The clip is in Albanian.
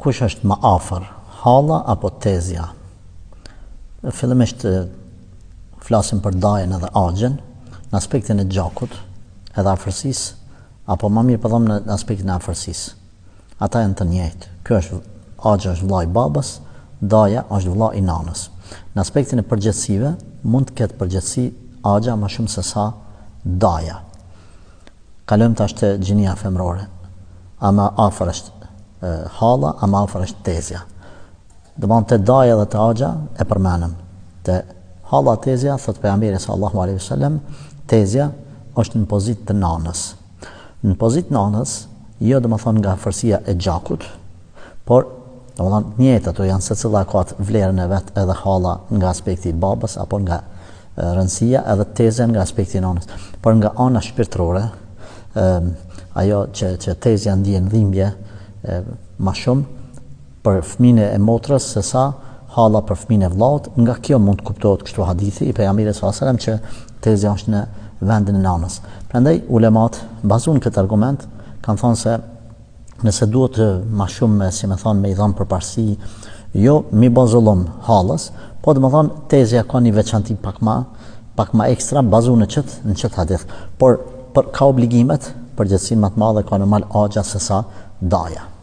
kush është më afër, halla apo tezja? Fillimisht flasim për dajen edhe agjen, në aspektin e gjakut edhe afërsisë, apo më mirë po them në aspektin e afërsisë. Ata janë të njëjtë. Agja është vllai i babës, daja është vllai i nanës. Në aspektin e përgjithësive, mund të ketë përgjithësi agja më shumë se sa daja. Kalojmë tash te gjinia femrore. A më afër është halla, a më afër është tezja? Domthonë te daja dhe te agja e përmenëm. Te halla tezja, thot pejgamberi sallallahu alaihi wasallam, tezja është në pozitë të nanës. Në pozitë nanës, jo domethënë nga afërsia e gjakut, por domethënë njëjtë ato janë secilla ka vlerën e vet, edhe halla nga aspekti i babës apo nga rëndësia, edhe tezja nga aspekti i nanës. Por nga ana shpirtërore, ajo që tezja ndjen dhimbje më shumë për fëmijën e motrës se sa halla për fëmijën e vllaut. Nga kjo mund të kuptohet kështu hadithi i pejgamberit sallallahu alajhi wasallam që tezja është në vendin e nanës. Prandaj ulemat bazuan këtë argument, kanë thënë se nëse duhet më shumë, si më thon, me i dhënë përparësi, jo mi bazullom hallës, po domethënë tezja ka një veçanti pak më ekstra bazuar në çet hadith. Por ka obligimet, përgjegjësinë më të madhe ka normal agja se sa daja.